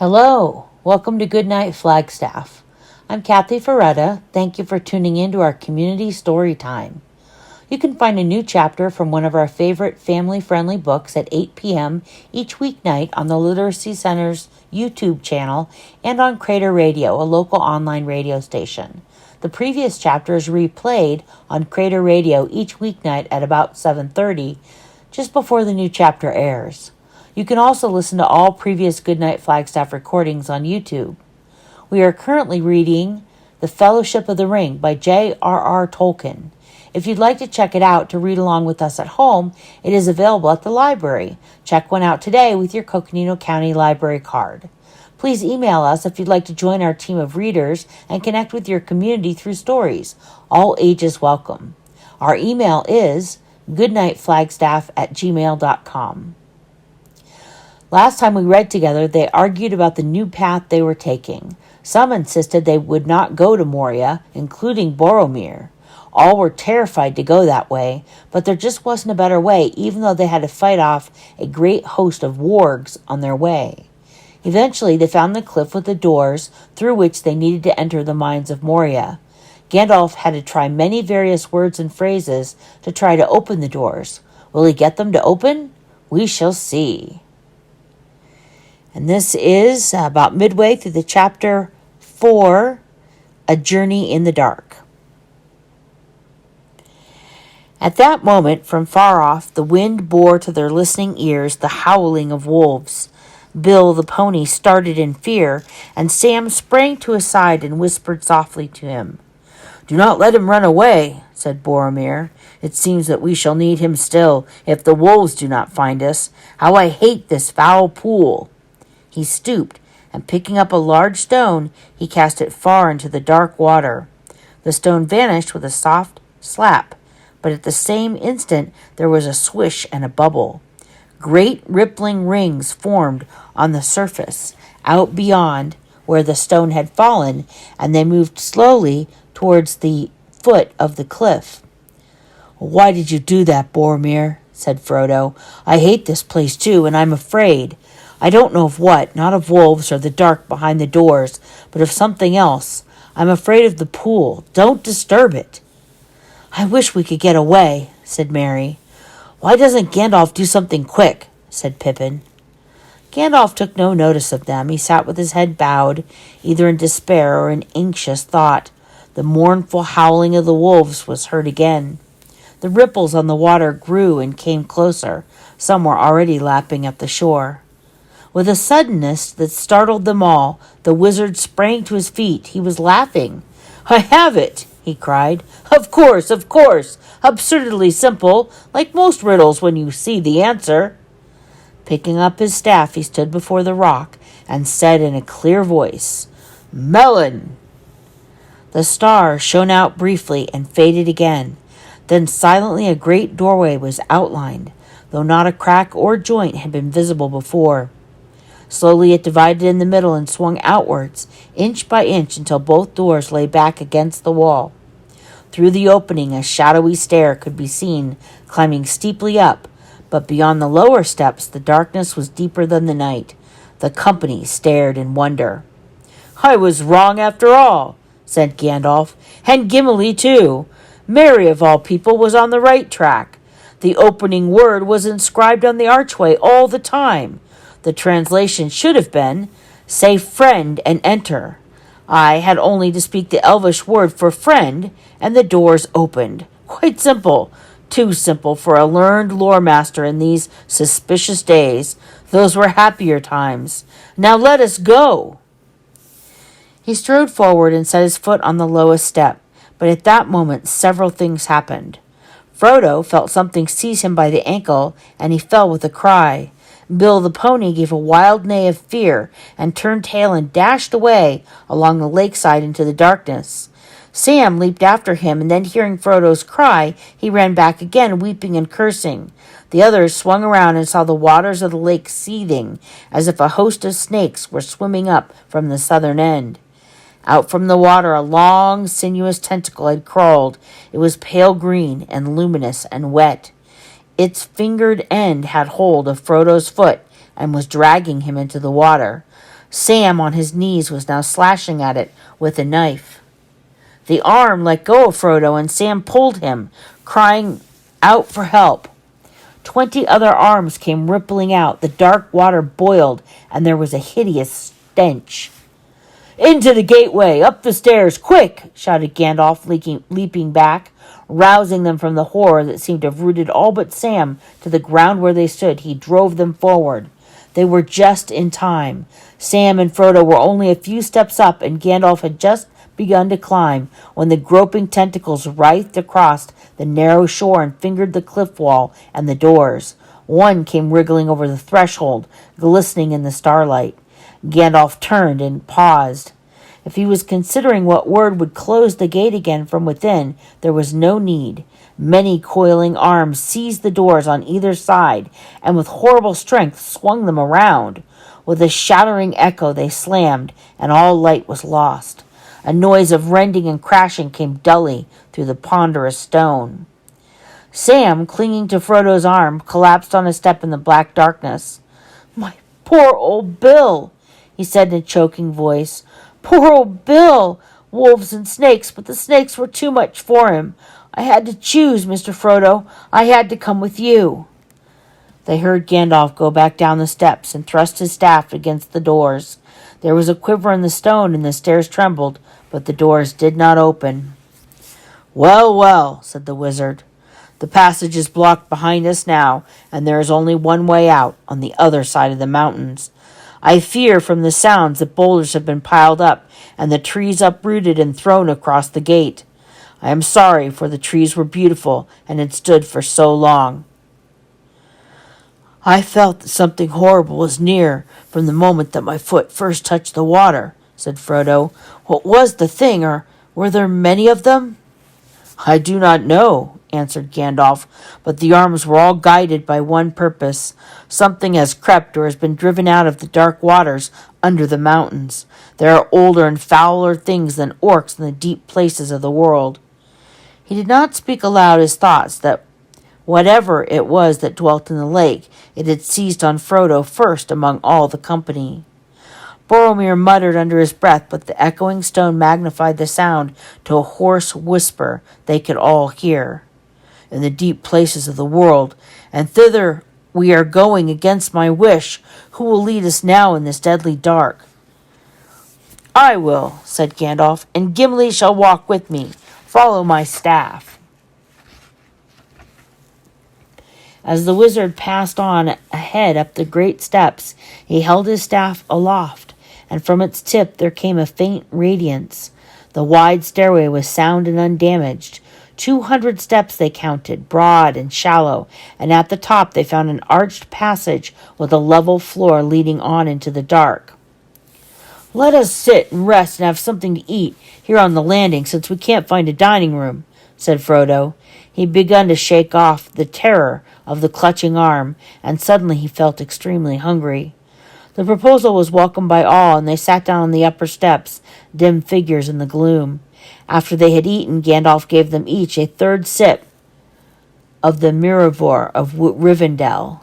Hello, welcome to Goodnight Flagstaff. I'm Kathy Faretta. Thank you for tuning in to our community story time. You can find a new chapter from one of our favorite family-friendly books at 8 p.m. each weeknight on the Literacy Center's YouTube channel and on Crater Radio, a local online radio station. The previous chapter is replayed on Crater Radio each weeknight at about 7:30, just before the new chapter airs. You can also listen to all previous Goodnight Flagstaff recordings on YouTube. We are currently reading The Fellowship of the Ring by J.R.R. Tolkein. If you'd like to check it out to read along with us at home, it is available at the library. Check one out today with your Coconino County Library card. Please email us if you'd like to join our team of readers and connect with your community through stories. All ages welcome. Our email is goodnightflagstaff@gmail.com. Last time we read together, they argued about the new path they were taking. Some insisted they would not go to Moria, including Boromir. All were terrified to go that way, but there just wasn't a better way, even though they had to fight off a great host of wargs on their way. Eventually, they found the cliff with the doors through which they needed to enter the mines of Moria. Gandalf had to try many various words and phrases to try to open the doors. Will he get them to open? We shall see. And this is about midway through the chapter 4, A Journey in the Dark. At that moment, from far off, the wind bore to their listening ears the howling of wolves. Bill the pony started in fear, and Sam sprang to his side and whispered softly to him. "Do not let him run away," said Boromir. "It seems that we shall need him still, if the wolves do not find us. How I hate this foul pool!" He stooped, and picking up a large stone, he cast it far into the dark water. The stone vanished with a soft slap, but at the same instant there was a swish and a bubble. Great rippling rings formed on the surface, out beyond where the stone had fallen, and they moved slowly towards the foot of the cliff. "Why did you do that, Boromir?" said Frodo. "I hate this place too, and I'm afraid. I don't know of what, not of wolves or the dark behind the doors, but of something else. I'm afraid of the pool. Don't disturb it." "I wish we could get away," said Merry. "Why doesn't Gandalf do something quick?" said Pippin. Gandalf took no notice of them. He sat with his head bowed, either in despair or in anxious thought. The mournful howling of the wolves was heard again. The ripples on the water grew and came closer. Some were already lapping at the shore. With a suddenness that startled them all, the wizard sprang to his feet. He was laughing. "I have it!" he cried. Of course! Absurdly simple, like most riddles when you see the answer." Picking up his staff, he stood before the rock and said in a clear voice, "Melon!" The star shone out briefly and faded again. Then silently a great doorway was outlined, though not a crack or joint had been visible before. Slowly it divided in the middle and swung outwards, inch by inch, until both doors lay back against the wall. Through the opening a shadowy stair could be seen, climbing steeply up, but beyond the lower steps the darkness was deeper than the night. The company stared in wonder. "I was wrong after all," said Gandalf, "and Gimli too. Merry of all people was on the right track. The opening word was inscribed on the archway all the time. The translation should have been, 'Say friend and enter.' I had only to speak the Elvish word for friend, and the doors opened. Quite simple. Too simple for a learned lore master in these suspicious days. Those were happier times. Now let us go." He strode forward and set his foot on the lowest step, but at that moment several things happened. Frodo felt something seize him by the ankle, and he fell with a cry. Bill the pony gave a wild neigh of fear and turned tail and dashed away along the lakeside into the darkness. Sam leaped after him, and then hearing Frodo's cry, he ran back again, weeping and cursing. The others swung around and saw the waters of the lake seething, as if a host of snakes were swimming up from the southern end. Out from the water a long, sinuous tentacle had crawled. It was pale green and luminous and wet. Its fingered end had hold of Frodo's foot and was dragging him into the water. Sam, on his knees, was now slashing at it with a knife. The arm let go of Frodo, and Sam pulled him, crying out for help. 20 other arms came rippling out. The dark water boiled, and there was a hideous stench. "Into the gateway! Up the stairs! Quick!" shouted Gandalf, leaping back, rousing them from the horror that seemed to have rooted all but Sam to the ground where they stood. He drove them forward. They were just in time. Sam and Frodo were only a few steps up, and Gandalf had just begun to climb when the groping tentacles writhed across the narrow shore and fingered the cliff wall and the doors. One came wriggling over the threshold, glistening in the starlight. Gandalf turned and paused. If he was considering what word would close the gate again from within, there was no need. Many coiling arms seized the doors on either side, and with horrible strength swung them around. With a shattering echo they slammed, and all light was lost. A noise of rending and crashing came dully through the ponderous stone. Sam, clinging to Frodo's arm, collapsed on a step in the black darkness. "My poor old Bill," he said in a choking voice. "Poor old Bill! Wolves and snakes, but the snakes were too much for him. I had to choose, Mr. Frodo. I had to come with you." They heard Gandalf go back down the steps and thrust his staff against the doors. There was a quiver in the stone, and the stairs trembled, but the doors did not open. "Well, well," said the wizard. "The passage is blocked behind us now, and there is only one way out, on the other side of the mountains. I fear from the sounds that boulders have been piled up, and the trees uprooted and thrown across the gate. I am sorry, for the trees were beautiful, and had stood for so long." "I felt that something horrible was near from the moment that my foot first touched the water," said Frodo. "What was the thing, or were there many of them?" "I do not know," answered Gandalf, "but the arms were all guided by one purpose. Something has crept or has been driven out of the dark waters under the mountains. There are older and fouler things than orcs in the deep places of the world." He did not speak aloud his thoughts that whatever it was that dwelt in the lake, it had seized on Frodo first among all the company. Boromir muttered under his breath, but the echoing stone magnified the sound to a hoarse whisper they could all hear. "In the deep places of the world, and thither we are going against my wish. Who will lead us now in this deadly dark?" "I will," said Gandalf, "and Gimli shall walk with me. Follow my staff." As the wizard passed on ahead up the great steps, he held his staff aloft, and from its tip there came a faint radiance. The wide stairway was sound and undamaged. 200 steps they counted, broad and shallow, and at the top they found an arched passage with a level floor leading on into the dark. "Let us sit and rest and have something to eat here on the landing, since we can't find a dining room," said Frodo. He begun to shake off the terror of the clutching arm, and suddenly he felt extremely hungry. The proposal was welcomed by all, and they sat down on the upper steps, dim figures in the gloom. After they had eaten, Gandalf gave them each a third sip of the Mirror of Rivendell.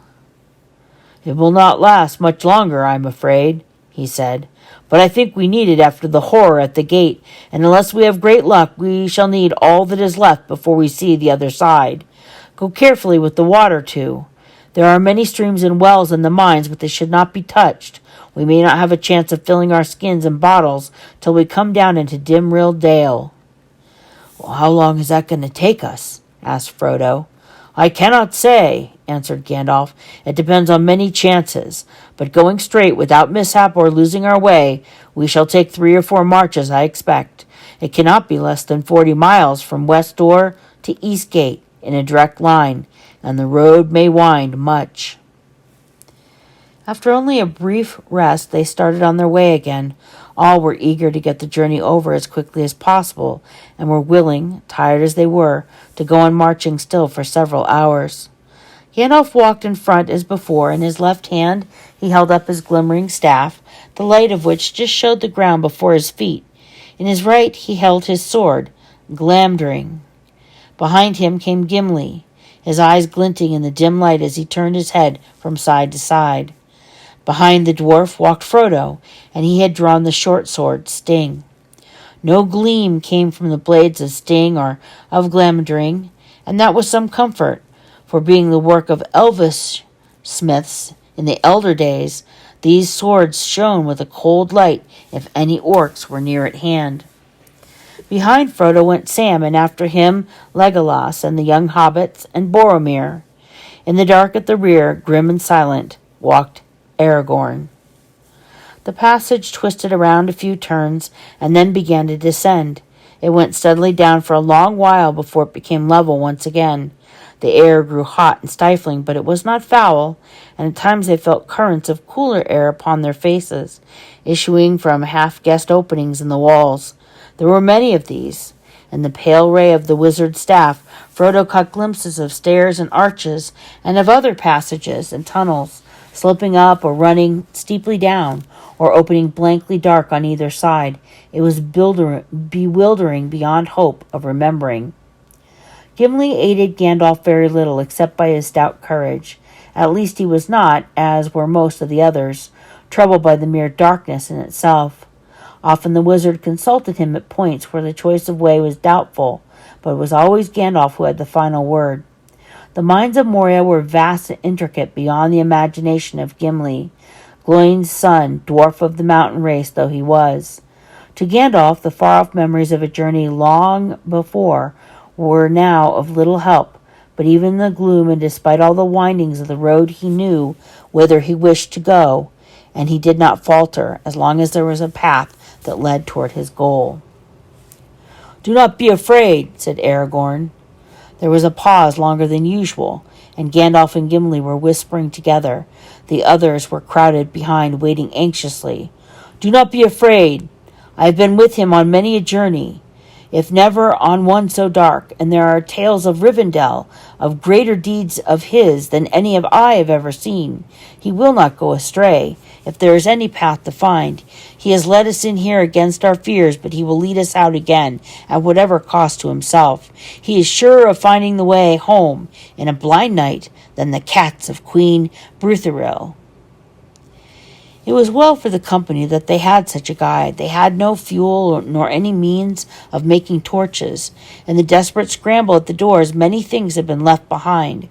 "It will not last much longer, I'm afraid," he said. "But I think we need it after the horror at the gate, and unless we have great luck, we shall need all that is left before we see the other side. Go carefully with the water, too. There are many streams and wells in the mines, but they should not be touched. We may not have a chance of filling our skins and bottles till we come down into Dimrill Dale." "Well, how long is that going to take us?" asked Frodo. "I cannot say," answered Gandalf. "It depends on many chances. But going straight without mishap or losing our way, we shall take 3 or 4 marches, I expect. It cannot be less than 40 miles from West Door to East Gate in a direct line, and the road may wind much." After only a brief rest, they started on their way again. All were eager to get the journey over as quickly as possible, and were willing, tired as they were, to go on marching still for several hours. Gandalf walked in front as before. In his left hand he held up his glimmering staff, the light of which just showed the ground before his feet. In his right he held his sword, Glamdring. Behind him came Gimli, his eyes glinting in the dim light as he turned his head from side to side. Behind the dwarf walked Frodo, and he had drawn the short sword, Sting. No gleam came from the blades of Sting or of Glamdring, and that was some comfort, for being the work of elvish smiths in the elder days, these swords shone with a cold light if any orcs were near at hand. Behind Frodo went Sam, and after him Legolas and the young hobbits and Boromir. In the dark at the rear, grim and silent, walked Aragorn. The passage twisted around a few turns and then began to descend. It went steadily down for a long while before it became level once again. The air grew hot and stifling, but it was not foul, and at times they felt currents of cooler air upon their faces, issuing from half-guessed openings in the walls. There were many of these. In the pale ray of the wizard's staff, Frodo caught glimpses of stairs and arches, and of other passages and tunnels, sloping up or running steeply down, or opening blankly dark on either side. It was bewildering beyond hope of remembering. Gimli aided Gandalf very little, except by his stout courage. At least he was not, as were most of the others, troubled by the mere darkness in itself. Often the wizard consulted him at points where the choice of way was doubtful, but it was always Gandalf who had the final word. The mines of Moria were vast and intricate beyond the imagination of Gimli, Gloin's son, dwarf of the mountain race though he was. To Gandalf, the far-off memories of a journey long before were now of little help, but even in the gloom and despite all the windings of the road he knew whither he wished to go, and he did not falter as long as there was a path that led toward his goal. "Do not be afraid," said Aragorn. There was a pause longer than usual, and Gandalf and Gimli were whispering together. The others were crowded behind, waiting anxiously. "Do not be afraid. I have been with him on many a journey, if never on one so dark, and there are tales of Rivendell, of greater deeds of his than any of I have ever seen. He will not go astray, if there is any path to find. He has led us in here against our fears, but he will lead us out again, at whatever cost to himself. He is surer of finding the way home in a blind night than the cats of Queen Brutheril." It was well for the company that they had such a guide. They had no fuel nor any means of making torches. In the desperate scramble at the doors, many things had been left behind.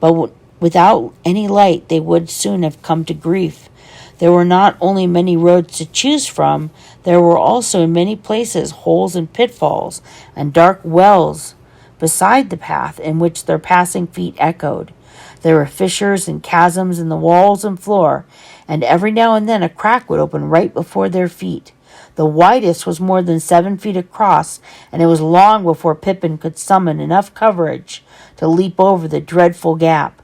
But without any light, they would soon have come to grief. There were not only many roads to choose from, there were also in many places holes and pitfalls and dark wells beside the path in which their passing feet echoed. There were fissures and chasms in the walls and floor, and every now and then a crack would open right before their feet. The widest was more than 7 feet across, and it was long before Pippin could summon enough courage to leap over the dreadful gap.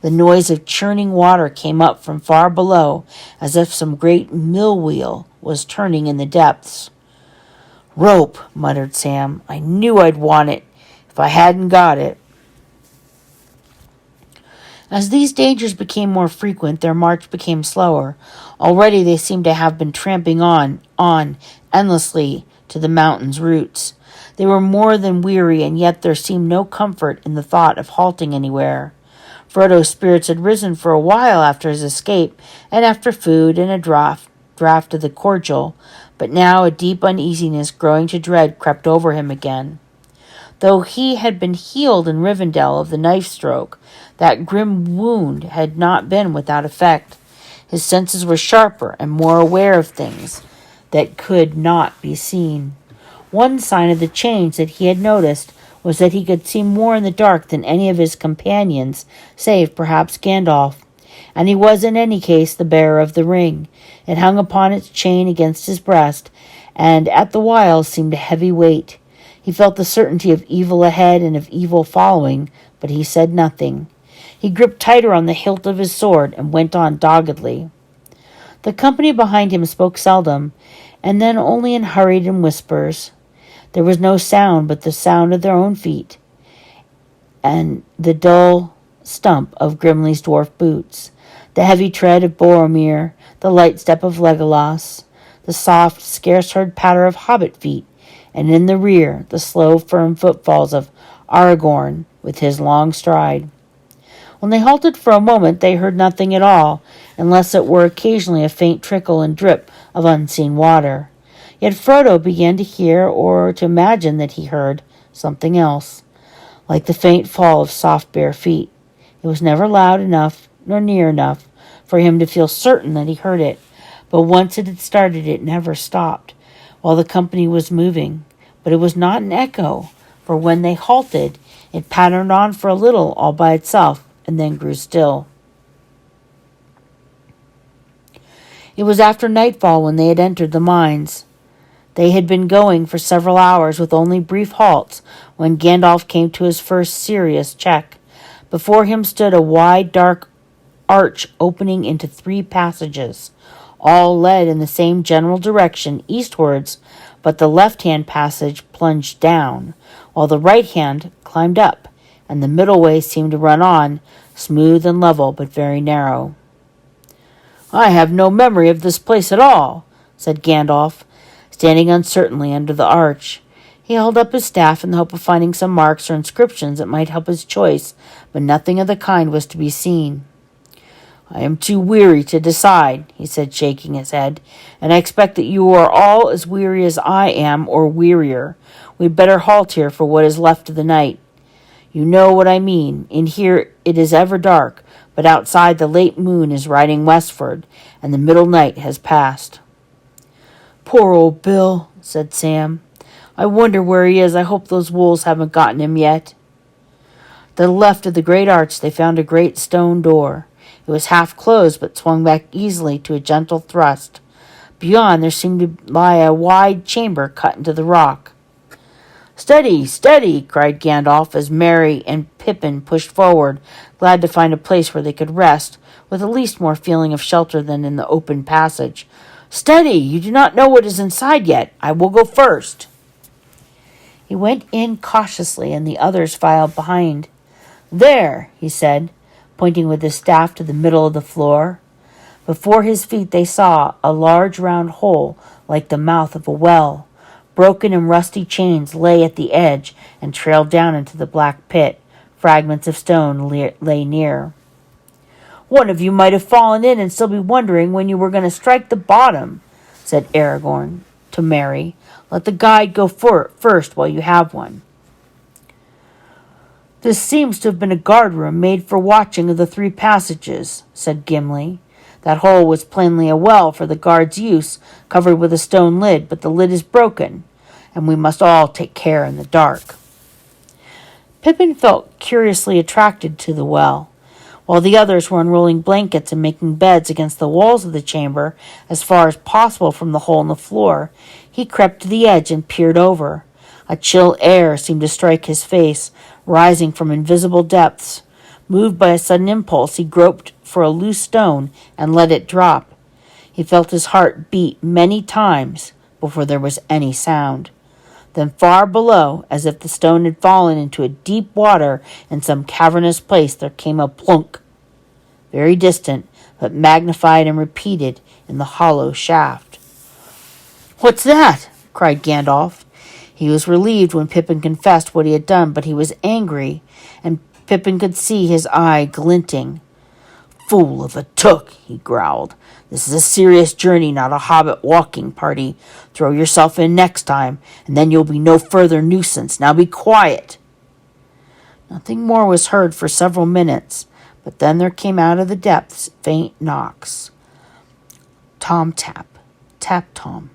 The noise of churning water came up from far below, as if some great mill wheel was turning in the depths. "Rope," muttered Sam. "I knew I'd want it, if I hadn't got it." As these dangers became more frequent, their march became slower. Already they seemed to have been tramping on, endlessly to the mountain's roots. They were more than weary, and yet there seemed no comfort in the thought of halting anywhere. Frodo's spirits had risen for a while after his escape, and after food and a draught of the cordial, but now a deep uneasiness growing to dread crept over him again. Though he had been healed in Rivendell of the knife stroke, that grim wound had not been without effect. His senses were sharper and more aware of things that could not be seen. One sign of the change that he had noticed was that he could see more in the dark than any of his companions, save perhaps Gandalf. And he was in any case the bearer of the ring. It hung upon its chain against his breast, and at the while seemed a heavy weight. He felt the certainty of evil ahead and of evil following, but he said nothing. He gripped tighter on the hilt of his sword and went on doggedly. The company behind him spoke seldom, and then only in hurried whispers. There was no sound but the sound of their own feet, and the dull stump of Gimli's dwarf boots, the heavy tread of Boromir, the light step of Legolas, the soft, scarce-heard patter of hobbit feet, and in the rear the slow, firm footfalls of Aragorn with his long stride. When they halted for a moment, they heard nothing at all, unless it were occasionally a faint trickle and drip of unseen water. Yet Frodo began to hear, or to imagine that he heard, something else, like the faint fall of soft bare feet. It was never loud enough, nor near enough, for him to feel certain that he heard it, but once it had started, it never stopped, while the company was moving. But it was not an echo, for when they halted, it pattered on for a little all by itself, and then grew still. It was after nightfall when they had entered the mines. They had been going for several hours with only brief halts when Gandalf came to his first serious check. Before him stood a wide, dark arch opening into 3 passages. All led in the same general direction, eastwards, but the left-hand passage plunged down, while the right-hand climbed up, and the middle way seemed to run on, smooth and level, but very narrow. "I have no memory of this place at all," said Gandalf, standing uncertainly under the arch. He held up his staff in the hope of finding some marks or inscriptions that might help his choice, but nothing of the kind was to be seen. "I am too weary to decide," he said, shaking his head, "and I expect that you are all as weary as I am, or wearier. We'd better halt here for what is left of the night. You know what I mean. In here it is ever dark, but outside the late moon is riding westward, and the middle night has passed." "Poor old Bill," said Sam. "I wonder where he is. I hope those wolves haven't gotten him yet." To the left of the great arch they found a great stone door. It was half closed, but swung back easily to a gentle thrust. Beyond there seemed to lie a wide chamber cut into the rock. "Steady, steady!" cried Gandalf as Merry and Pippin pushed forward, glad to find a place where they could rest, with at least more feeling of shelter than in the open passage. "Steady! You do not know what is inside yet. I will go first." He went in cautiously, and the others filed behind. "There," he said, pointing with his staff to the middle of the floor. Before his feet they saw a large round hole like the mouth of a well. Broken and rusty chains lay at the edge and trailed down into the black pit. Fragments of stone lay near. "One of you might have fallen in and still be wondering when you were going to strike the bottom," said Aragorn to Merry. "Let the guide go first while you have one." "This seems to have been a guardroom made for watching of the 3 passages," said Gimli. "That hole was plainly a well for the guard's use, covered with a stone lid, but the lid is broken, and we must all take care in the dark." Pippin felt curiously attracted to the well. While the others were unrolling blankets and making beds against the walls of the chamber, as far as possible from the hole in the floor, he crept to the edge and peered over. A chill air seemed to strike his face, rising from invisible depths. Moved by a sudden impulse, he groped for a loose stone and let it drop. He felt his heart beat many times before there was any sound. Then far below, as if the stone had fallen into a deep water in some cavernous place, there came a plunk, very distant, but magnified and repeated in the hollow shaft. "What's that?" cried Gandalf. He was relieved when Pippin confessed what he had done, but he was angry, and Pippin could see his eye glinting. "Fool of a Took," he growled. "This is a serious journey, not a hobbit walking party. Throw yourself in next time, and then you'll be no further nuisance. Now be quiet." Nothing more was heard for several minutes, but then there came out of the depths faint knocks. Tom tap, tap Tom.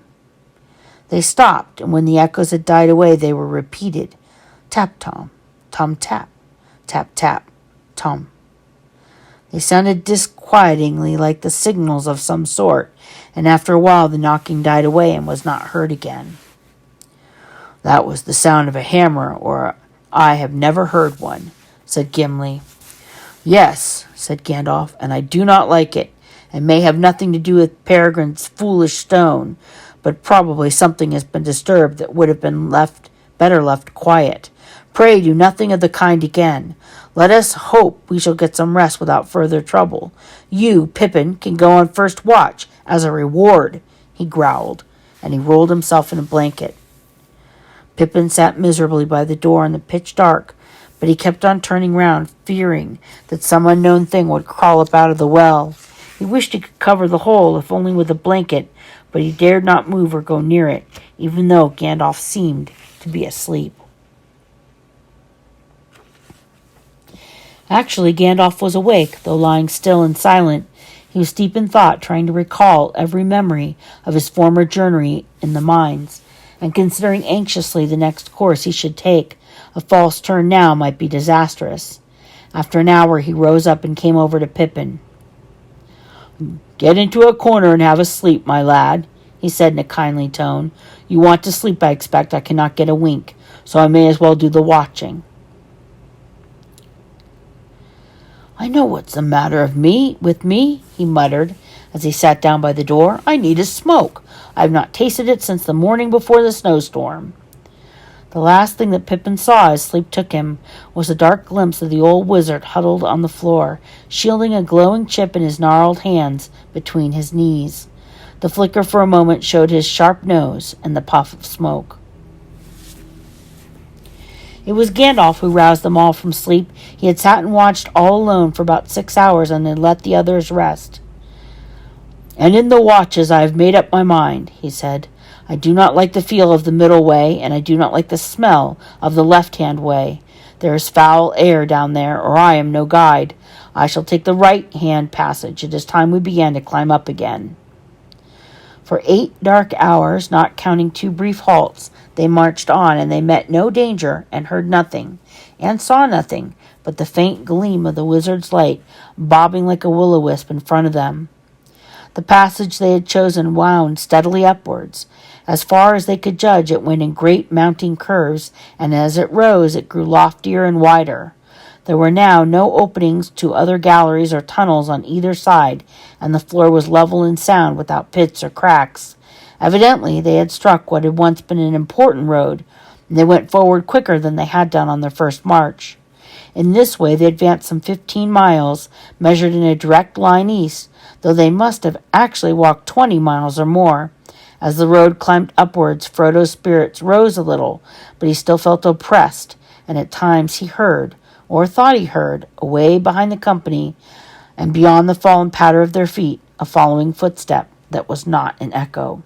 They stopped, and when the echoes had died away, they were repeated. Tap Tom, Tom tap, tap tap, Tom. They sounded disquietingly like the signals of some sort, and after a while the knocking died away and was not heard again. "That was the sound of a hammer, or I have never heard one," said Gimli. "Yes," said Gandalf, "and I do not like it. It may have nothing to do with Peregrine's foolish stone, but probably something has been disturbed that would have been better left quiet. Pray do nothing of the kind again. Let us hope we shall get some rest without further trouble. You, Pippin, can go on first watch, as a reward," he growled, and he rolled himself in a blanket. Pippin sat miserably by the door in the pitch dark, but he kept on turning round, fearing that some unknown thing would crawl up out of the well. He wished he could cover the hole, if only with a blanket, but he dared not move or go near it, even though Gandalf seemed to be asleep. Actually, Gandalf was awake, though lying still and silent. He was deep in thought, trying to recall every memory of his former journey in the mines, and considering anxiously the next course he should take. A false turn now might be disastrous. After an hour, he rose up and came over to Pippin. "Get into a corner and have a sleep, my lad," he said in a kindly tone. "You want to sleep, I expect. I cannot get a wink, so I may as well do the watching." "I know what's the matter with me," he muttered as he sat down by the door. "I need a smoke. I have not tasted it since the morning before the snowstorm." The last thing that Pippin saw as sleep took him was a dark glimpse of the old wizard huddled on the floor, shielding a glowing chip in his gnarled hands between his knees. The flicker for a moment showed his sharp nose and the puff of smoke. It was Gandalf who roused them all from sleep. He had sat and watched all alone for about 6 hours and had let the others rest. "And in the watches I have made up my mind," he said. "I do not like the feel of the middle way, and I do not like the smell of the left-hand way. There is foul air down there, or I am no guide. I shall take the right-hand passage. It is time we began to climb up again." For 8 dark hours, not counting 2 brief halts, they marched on, and they met no danger, and heard nothing, and saw nothing, but the faint gleam of the wizard's light bobbing like a will-o'-wisp in front of them. The passage they had chosen wound steadily upwards. As far as they could judge, it went in great mounting curves, and as it rose, it grew loftier and wider. There were now no openings to other galleries or tunnels on either side, and the floor was level and sound without pits or cracks. Evidently, they had struck what had once been an important road, and they went forward quicker than they had done on their first march. In this way, they advanced some 15 miles, measured in a direct line east, though they must have actually walked 20 miles or more. As the road climbed upwards, Frodo's spirits rose a little, but he still felt oppressed, and at times he heard, or thought he heard, away behind the company, and beyond the fallen patter of their feet, a following footstep that was not an echo.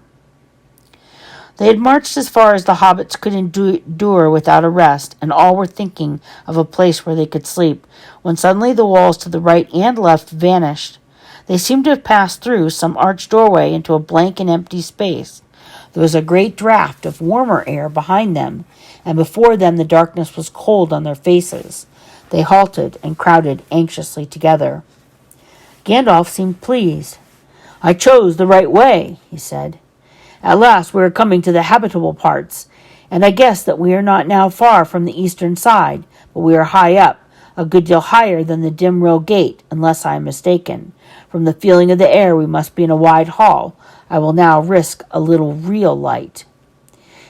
They had marched as far as the hobbits could endure without a rest, and all were thinking of a place where they could sleep, when suddenly the walls to the right and left vanished. They seemed to have passed through some arched doorway into a blank and empty space. There was a great draught of warmer air behind them, and before them the darkness was cold on their faces. They halted and crowded anxiously together. Gandalf seemed pleased. "I chose the right way," he said. "At last we are coming to the habitable parts, and I guess that we are not now far from the eastern side, but we are high up, a good deal higher than the dim rail gate, unless I am mistaken. From the feeling of the air, we must be in a wide hall. I will now risk a little real light."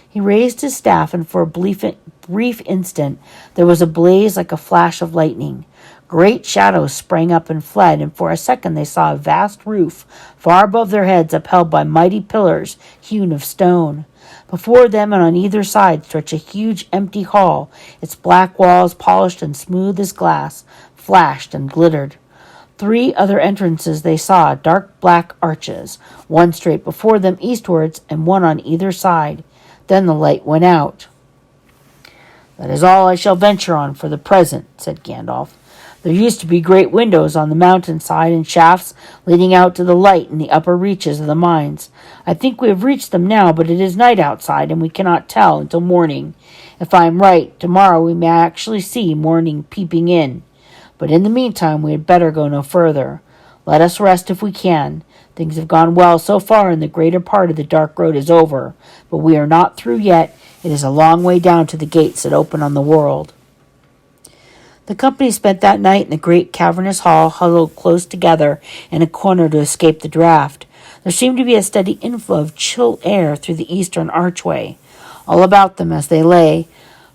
He raised his staff, and for a brief instant there was a blaze like a flash of lightning. Great shadows sprang up and fled, and for a second they saw a vast roof far above their heads, upheld by mighty pillars hewn of stone. Before them and on either side stretched a huge empty hall. Its black walls, polished and smooth as glass, flashed and glittered. 3 other entrances they saw, dark black arches, one straight before them eastwards and one on either side. Then the light went out. "That is all I shall venture on for the present," said Gandalf. "There used to be great windows on the mountainside and shafts leading out to the light in the upper reaches of the mines. I think we have reached them now, but it is night outside, and we cannot tell until morning. If I am right, tomorrow we may actually see morning peeping in. But in the meantime, we had better go no further. Let us rest if we can. Things have gone well so far, and the greater part of the dark road is over. But we are not through yet. It is a long way down to the gates that open on the world." The company spent that night in the great cavernous hall, huddled close together in a corner to escape the draught. There seemed to be a steady inflow of chill air through the eastern archway. All about them as they lay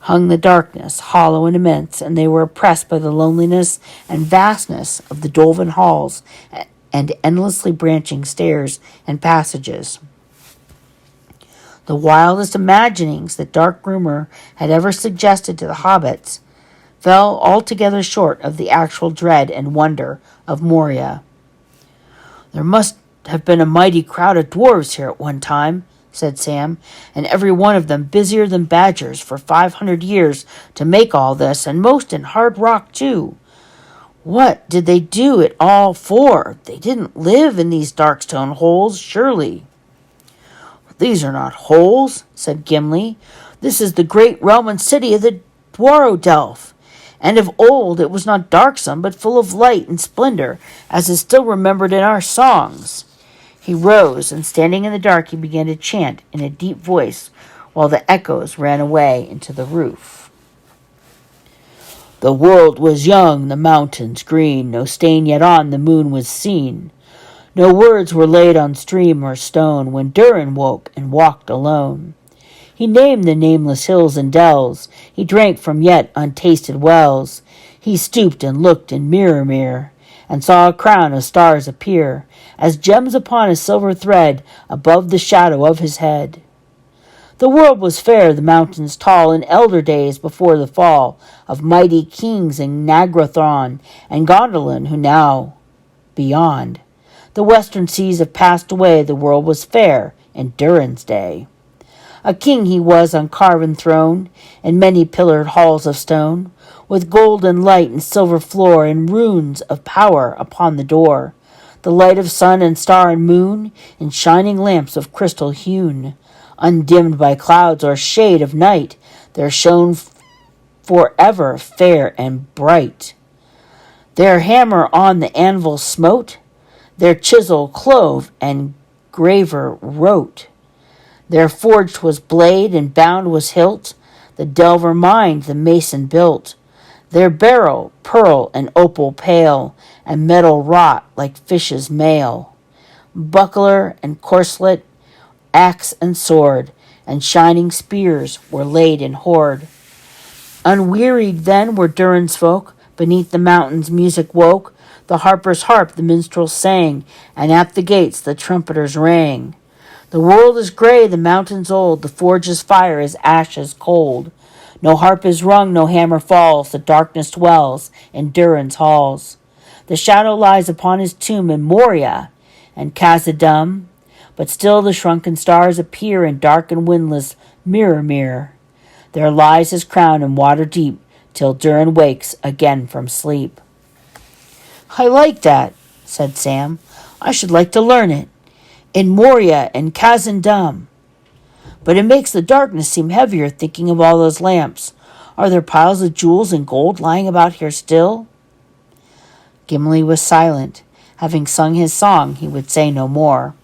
hung the darkness, hollow and immense, and they were oppressed by the loneliness and vastness of the dolven halls and endlessly branching stairs and passages. The wildest imaginings that dark rumor had ever suggested to the hobbits fell altogether short of the actual dread and wonder of Moria. There must have been a mighty crowd of dwarves here at one time, said Sam, and every one of them busier than badgers for 500 years to make all this, and most in hard rock too. What did they do it all for? They didn't live in these dark stone holes, surely. These are not holes, said Gimli. This is the great realm and city of the Dwarrodelf. And of old it was not darksome, but full of light and splendor, as is still remembered in our songs. He rose, and standing in the dark, he began to chant in a deep voice, while the echoes ran away into the roof. The world was young, the mountains green, no stain yet on the moon was seen. No words were laid on stream or stone, when Durin woke and walked alone. He named the nameless hills and dells, he drank from yet untasted wells. He stooped and looked in mirror, and saw a crown of stars appear, as gems upon a silver thread, above the shadow of his head. The world was fair, the mountains tall, in elder days before the fall of mighty kings in Nagrathon and Gondolin, who now beyond. The western seas have passed away, the world was fair in Durin's day. A king he was on carven throne, and many pillared halls of stone, with golden light and silver floor, and runes of power upon the door. The light of sun and star and moon, in shining lamps of crystal hewn, undimmed by clouds or shade of night, there shone forever fair and bright. Their hammer on the anvil smote, their chisel clove and graver wrote. Their forged was blade and bound was hilt, the delver mined the mason built. Their beryl, pearl, and opal pale, and metal wrought like fish's mail. Buckler and corselet, axe and sword, and shining spears were laid in hoard. Unwearied then were Durin's folk, beneath the mountains music woke, the harper's harp the minstrels sang, and at the gates the trumpeters rang. The world is gray, the mountains old, the forge's fire is ashes cold. No harp is rung, no hammer falls, the darkness dwells in Durin's halls. The shadow lies upon his tomb in Moria and Khazad-dûm, but still the shrunken stars appear in dark and windless Mirror. There lies his crown in water deep, till Durin wakes again from sleep. I like that, said Sam. I should like to learn it. In Moria and Khazad-dûm. But it makes the darkness seem heavier thinking of all those lamps. Are there piles of jewels and gold lying about here still? Gimli was silent. Having sung his song, he would say no more.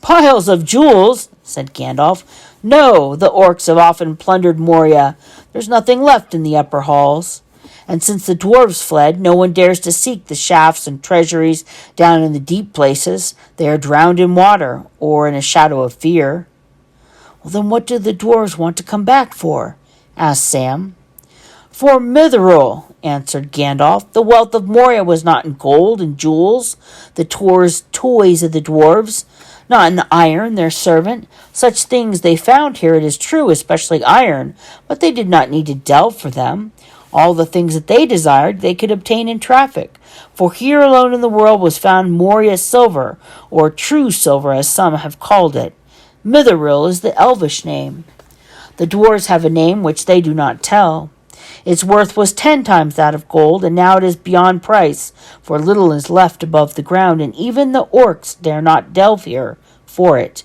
Piles of jewels, said Gandalf. No, the orcs have often plundered Moria. There's nothing left in the upper halls. And since the dwarves fled, no one dares to seek the shafts and treasuries down in the deep places. They are drowned in water, or in a shadow of fear. Well, then what do the dwarves want to come back for? Asked Sam. For Mithril, answered Gandalf. The wealth of Moria was not in gold and jewels, the toys of the dwarves, not in iron, their servant. Such things they found here, it is true, especially iron, but they did not need to delve for them. All the things that they desired they could obtain in traffic, for here alone in the world was found Moria silver, or true silver as some have called it. Mithril is the elvish name. The dwarves have a name which they do not tell. Its worth was 10 times that of gold, and now it is beyond price, for little is left above the ground, and even the orcs dare not delve here for it.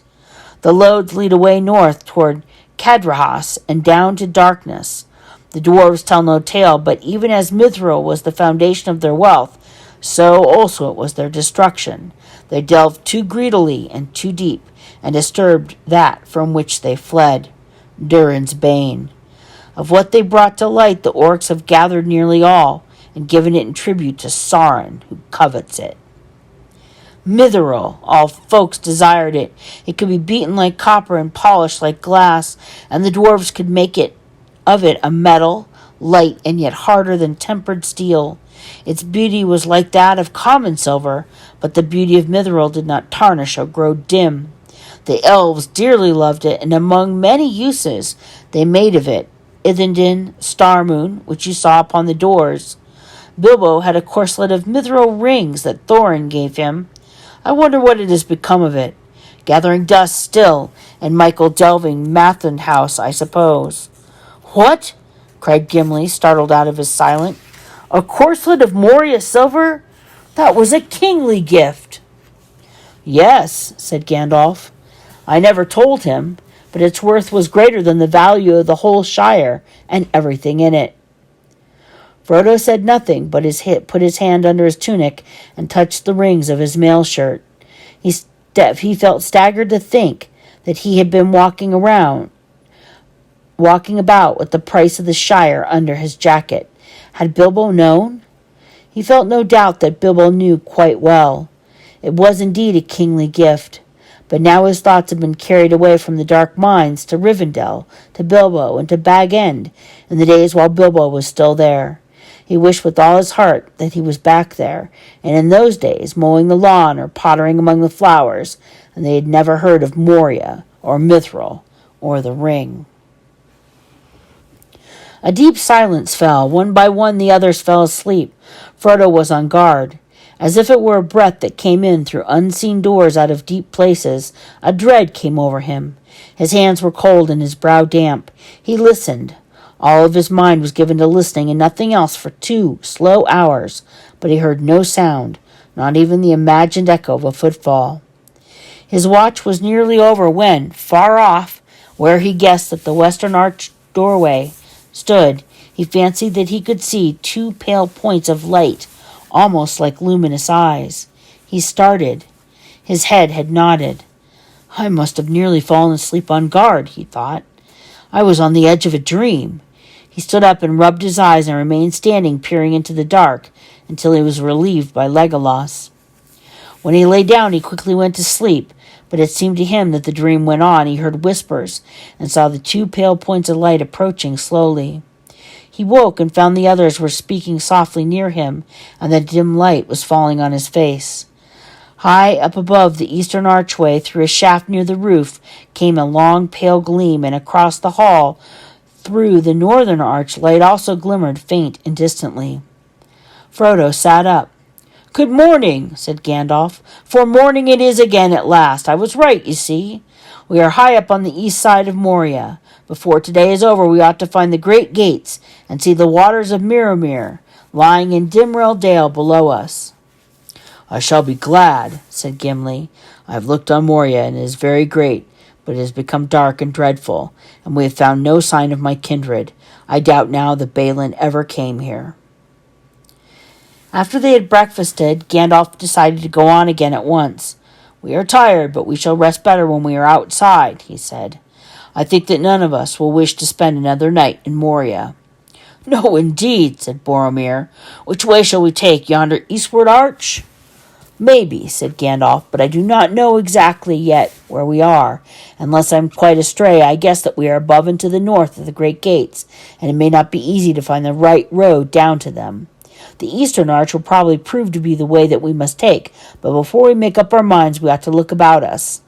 The lodes lead away north toward Cadrahas and down to darkness. The dwarves tell no tale, but even as Mithril was the foundation of their wealth, so also it was their destruction. They delved too greedily and too deep, and disturbed that from which they fled, Durin's bane. Of what they brought to light, the orcs have gathered nearly all, and given it in tribute to Sauron, who covets it. Mithril, all folks desired it. It could be beaten like copper and polished like glass, and the dwarves could make of it a metal, light and yet harder than tempered steel. Its beauty was like that of common silver, but the beauty of Mithril did not tarnish or grow dim. The elves dearly loved it, and among many uses they made of it, Ithildin, Starmoon, which you saw upon the doors. Bilbo had a corselet of Mithril rings that Thorin gave him. I wonder what it has become of it. Gathering dust still, and Michael delving Mathen house, I suppose." "What?" cried Gimli, startled out of his silence. "A corselet of Moria silver? That was a kingly gift." "Yes," said Gandalf. "I never told him, but its worth was greater than the value of the whole Shire and everything in it." Frodo said nothing, but put his hand under his tunic and touched the rings of his mail shirt. He felt staggered to think that he had been walking about with the price of the Shire under his jacket. Had Bilbo known? He felt no doubt that Bilbo knew quite well. It was indeed a kingly gift. But now his thoughts had been carried away from the dark mines to Rivendell, to Bilbo, and to Bag End, in the days while Bilbo was still there. He wished with all his heart that he was back there, and in those days mowing the lawn or pottering among the flowers, and they had never heard of Moria, or Mithril, or the Ring. A deep silence fell. One by one the others fell asleep. Frodo was on guard. As if it were a breath that came in through unseen doors out of deep places, a dread came over him. His hands were cold and his brow damp. He listened. All of his mind was given to listening and nothing else for 2 slow hours, but he heard no sound, not even the imagined echo of a footfall. His watch was nearly over when, far off, where he guessed that the western arch doorway stood, he fancied that he could see 2 pale points of light, almost like luminous eyes. He started. His head had nodded. "I must have nearly fallen asleep on guard," he thought. "I was on the edge of a dream." He stood up and rubbed his eyes and remained standing, peering into the dark, until he was relieved by Legolas. When he lay down, he quickly went to sleep, but it seemed to him that the dream went on. He heard whispers and saw the 2 pale points of light approaching slowly. He woke and found the others were speaking softly near him, and the dim light was falling on his face. High up above the eastern archway, through a shaft near the roof, came a long pale gleam, and across the hall, through the northern arch, light also glimmered faint and distantly. Frodo sat up. "Good morning," said Gandalf. "For morning it is again at last. I was right, you see. We are high up on the east side of Moria. Before today is over, we ought to find the great gates and see the waters of Mirrormere lying in Dimrell Dale below us." "I shall be glad," said Gimli. "I have looked on Moria, and it is very great, but it has become dark and dreadful, and we have found no sign of my kindred. I doubt now that Balin ever came here." After they had breakfasted, Gandalf decided to go on again at once. "We are tired, but we shall rest better when we are outside," he said. "I think that none of us will wish to spend another night in Moria." "No, indeed," said Boromir. "Which way shall we take, yonder eastward arch?" "Maybe," said Gandalf, "but I do not know exactly yet where we are. Unless I am quite astray, I guess that we are above and to the north of the great gates, and it may not be easy to find the right road down to them. The eastern arch will probably prove to be the way that we must take, but before we make up our minds, we ought to look about us.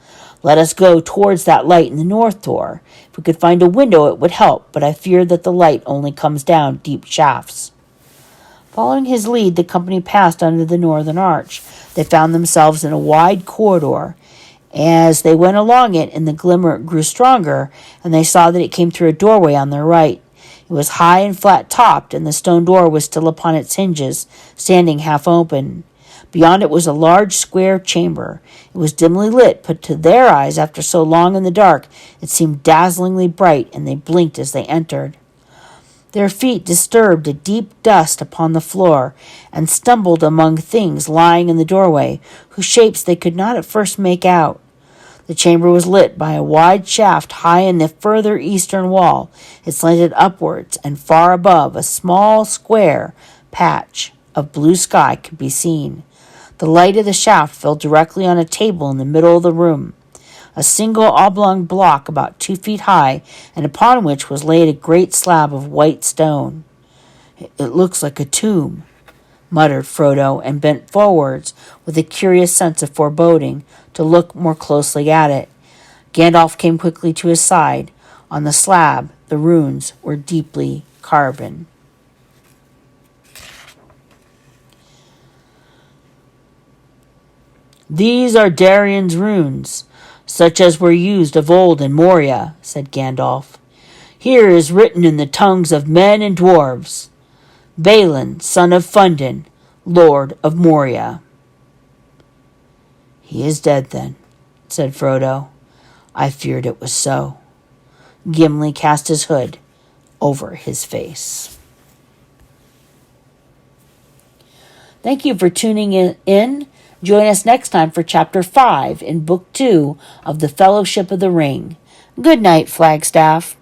Let us go towards that light in the north door. If we could find a window, it would help, but I fear that the light only comes down deep shafts." Following his lead, the company passed under the northern arch. They found themselves in a wide corridor. As they went along it, and the glimmer grew stronger, and they saw that it came through a doorway on their right. It was high and flat-topped, and the stone door was still upon its hinges, standing half open. Beyond it was a large square chamber. It was dimly lit, but to their eyes, after so long in the dark, it seemed dazzlingly bright, and they blinked as they entered. Their feet disturbed a deep dust upon the floor, and stumbled among things lying in the doorway, whose shapes they could not at first make out. The chamber was lit by a wide shaft high in the further eastern wall. It slanted upwards, and far above, a small square patch of blue sky could be seen. The light of the shaft fell directly on a table in the middle of the room, a single oblong block about 2 feet high, and upon which was laid a great slab of white stone. "It looks like a tomb," muttered Frodo, and bent forwards with a curious sense of foreboding to look more closely at it. Gandalf came quickly to his side. On the slab, the runes were deeply carven. "These are Darien's runes, such as were used of old in Moria," said Gandalf. "Here is written in the tongues of men and dwarves, Balin, son of Fundin, Lord of Moria." "He is dead, then," said Frodo. "I feared it was so." Gimli cast his hood over his face. Thank you for tuning in. Join us next time for Chapter 5 in Book 2 of The Fellowship of the Ring. Good night, Flagstaff.